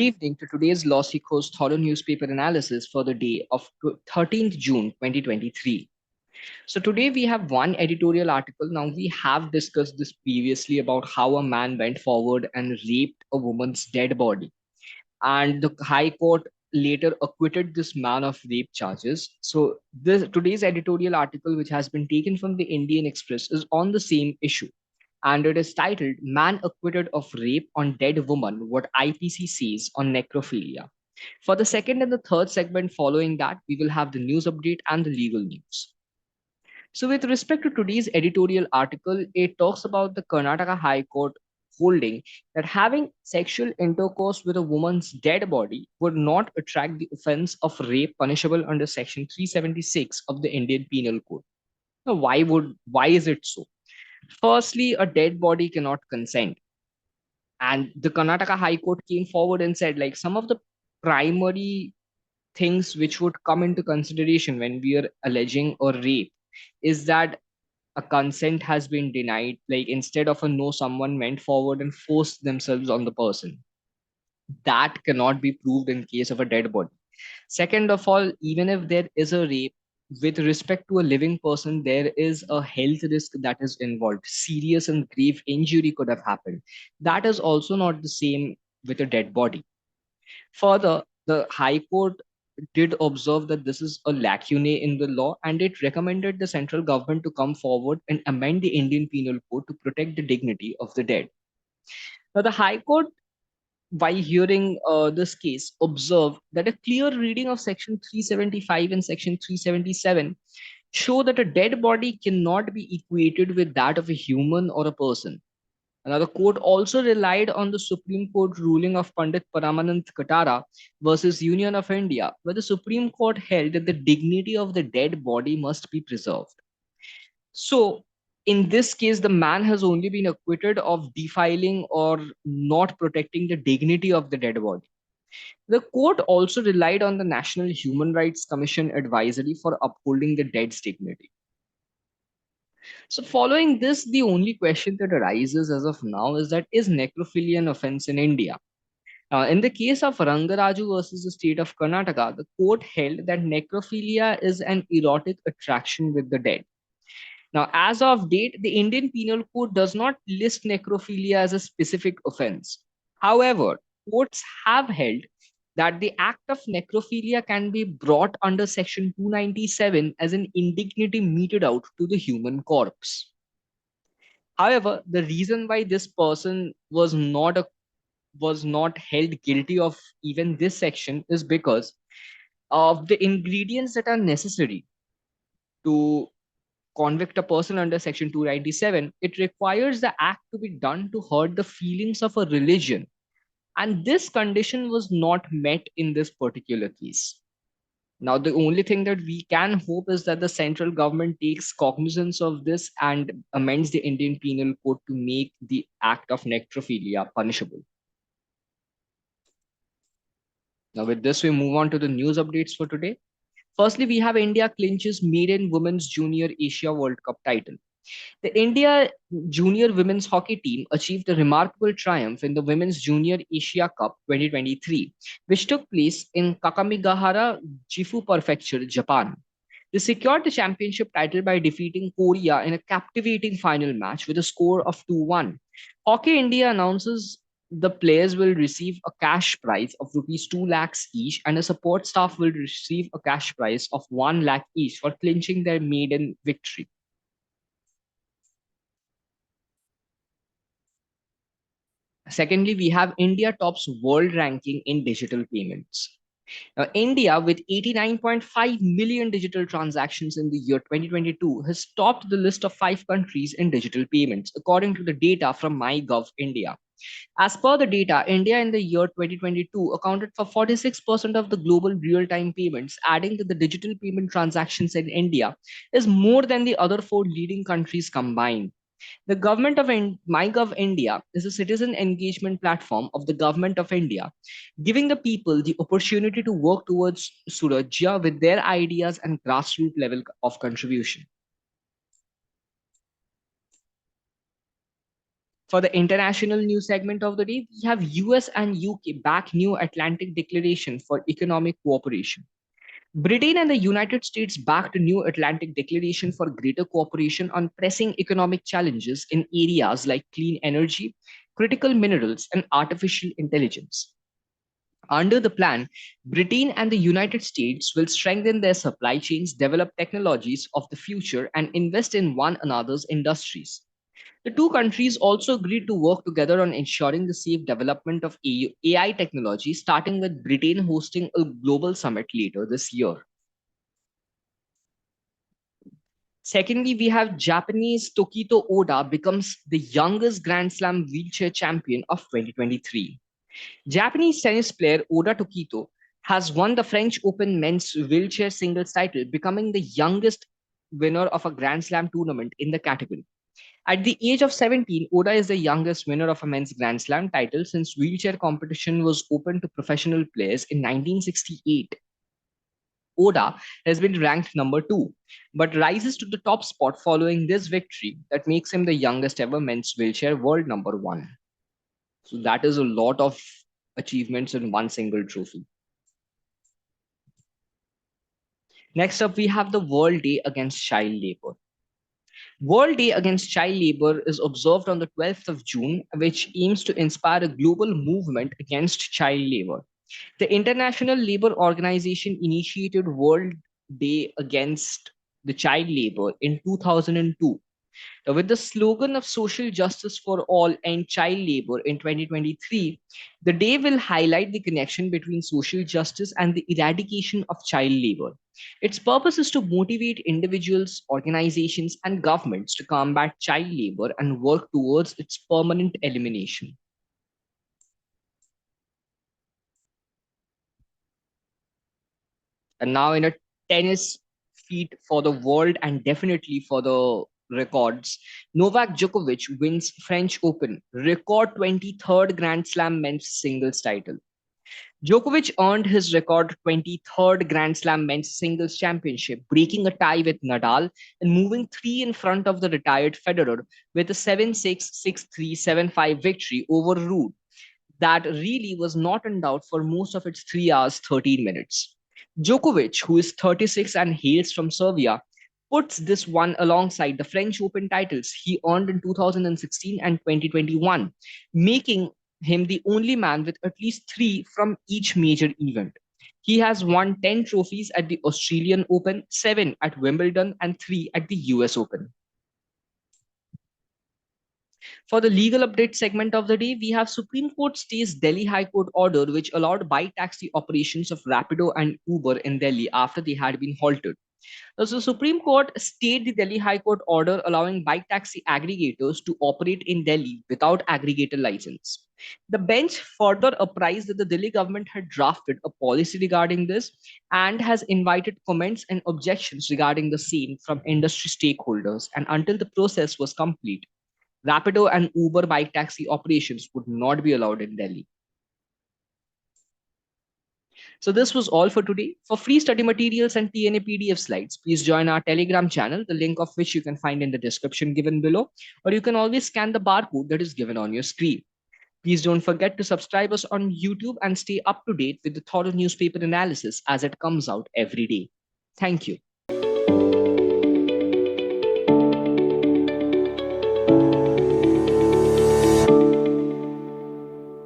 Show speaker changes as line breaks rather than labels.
evening to today's LawSikho's thorough newspaper analysis for the day of 13th June 2023. So today we have one editorial article. Now we have discussed this previously about how a man went forward and raped a woman's dead body, and the High Court later acquitted this man of rape charges. So this today's editorial article, which has been taken from the Indian Express, is on the same issue, and it is titled Man Acquitted of Rape on Dead Woman, What IPC Says on Necrophilia. For the second and the third segment following that, we will have the news update and the legal news. So, with respect to today's editorial article, it talks about the Karnataka High Court holding that having sexual intercourse with a woman's dead body would not attract the offense of rape punishable under Section 376 of the Indian Penal Code. Now, why is it so? Firstly, a dead body cannot consent. And the Karnataka High Court came forward and said, like, some of the primary things which would come into consideration when we are alleging a rape is that a consent has been denied. Like, instead of a no, someone went forward and forced themselves on the person. That cannot be proved in case of a dead body. Second of all, even if there is a rape, with respect to a living person, there is a health risk that is involved. Serious and grave injury could have happened. That is also not the same with a dead body. Further, the High Court did observe that this is a lacune in the law, and it recommended the central government to come forward and amend the Indian Penal Code to protect the dignity of the dead. Now, the High Court, while hearing this case, observed that a clear reading of Section 375 and Section 377 show that a dead body cannot be equated with that of a human or a person. Now, the court also relied on the Supreme Court ruling of Pandit Paramanand Katara versus Union of India, where the Supreme Court held that the dignity of the dead body must be preserved. So, in this case, the man has only been acquitted of defiling or not protecting the dignity of the dead body. The court also relied on the National Human Rights Commission advisory for upholding the dead's dignity. So, following this, the only question that arises as of now is that is necrophilia an offense in India? In the case of Rangaraju versus the state of Karnataka, the court held that necrophilia is an erotic attraction with the dead. Now, as of date, the Indian Penal Code does not list necrophilia as a specific offense. However, courts have held that the act of necrophilia can be brought under Section 297 as an indignity meted out to the human corpse. However, the reason why this person was not held guilty of even this section is because of the ingredients that are necessary to convict a person under Section 297. It requires the act to be done to hurt the feelings of a religion. And this condition was not met in this particular case. Now, the only thing that we can hope is that the central government takes cognizance of this and amends the Indian Penal Code to make the act of necrophilia punishable. Now, with this, we move on to the news updates for today. Firstly, we have India clinches maiden women's junior Asia World Cup title. The India junior women's hockey team achieved a remarkable triumph in the Women's Junior Asia Cup 2023, which took place in Kakamigahara, Gifu Prefecture, Japan. They secured the championship title by defeating Korea in a captivating final match with a score of 2-1. Hockey India announces the players will receive a cash prize of rupees 2 lakhs each, and a support staff will receive a cash prize of 1 lakh each for clinching their maiden victory. Secondly, we have India tops world ranking in digital payments. Now, India, with 89.5 million digital transactions in the year 2022, has topped the list of 5 countries in digital payments, according to the data from MyGov India. As per the data, India in the year 2022 accounted for 46% of the global real-time payments, adding that the digital payment transactions in India is more than the other 4 leading countries combined. The government of MyGov India is a citizen engagement platform of the government of India, giving the people the opportunity to work towards Surajya with their ideas and grassroots level of contribution. For the international news segment of the day, we have US and UK back new Atlantic Declaration for Economic Cooperation. Britain and the United States backed a new Atlantic Declaration for greater cooperation on pressing economic challenges in areas like clean energy, critical minerals, and artificial intelligence. Under the plan, Britain and the United States will strengthen their supply chains, develop technologies of the future, and invest in one another's industries. The two countries also agreed to work together on ensuring the safe development of AI technology, starting with Britain hosting a global summit later this year. Secondly, we have Japanese Tokito Oda becomes the youngest Grand Slam wheelchair champion of 2023. Japanese tennis player Oda Tokito has won the French Open men's wheelchair singles title, becoming the youngest winner of a Grand Slam tournament in the category. At the age of 17, Oda is the youngest winner of a men's Grand Slam title since wheelchair competition was open to professional players in 1968. Oda has been ranked number 2, but rises to the top spot following this victory that makes him the youngest ever men's wheelchair world number 1. So that is a lot of achievements in one single trophy. Next up, we have the World Day Against Child Labor. World Day Against Child Labor is observed on the 12th of June, which aims to inspire a global movement against child labor. The International Labour Organization initiated World Day Against the Child Labor in 2002. With the slogan of social justice for all and child labor in 2023, the day will highlight the connection between social justice and the eradication of child labor. Its purpose is to motivate individuals, organizations, and governments to combat child labor and work towards its permanent elimination. And now, in a tennis feat for the world and definitely for the records, Novak Djokovic wins French Open, record 23rd Grand Slam men's singles title. Djokovic earned his record 23rd Grand Slam men's singles championship, breaking a tie with Nadal and moving 3 in front of the retired Federer with a 7-6, 6-3, 7-5 victory over Ruud that really was not in doubt for most of its 3 hours 13 minutes. Djokovic, who is 36 and hails from Serbia, puts this one alongside the French Open titles he earned in 2016 and 2021, making him the only man with at least 3 from each major event. He has won 10 trophies at the Australian Open, 7 at Wimbledon, and 3 at the US Open. For the legal update segment of the day, we have Supreme Court stays Delhi High Court order which allowed bike taxi operations of Rapido and Uber in Delhi after they had been halted. So the Supreme Court stayed the Delhi High Court order allowing bike taxi aggregators to operate in Delhi without aggregator license. The bench further apprised that the Delhi government had drafted a policy regarding this and has invited comments and objections regarding the same from industry stakeholders. And until the process was complete, Rapido and Uber bike taxi operations would not be allowed in Delhi. So this was all for today. For free study materials and TNA PDF slides, please join our Telegram channel, the link of which you can find in the description given below, or you can always scan the barcode that is given on your screen. Please don't forget to subscribe us on YouTube and stay up to date with the thorough newspaper analysis as it comes out every day. Thank you.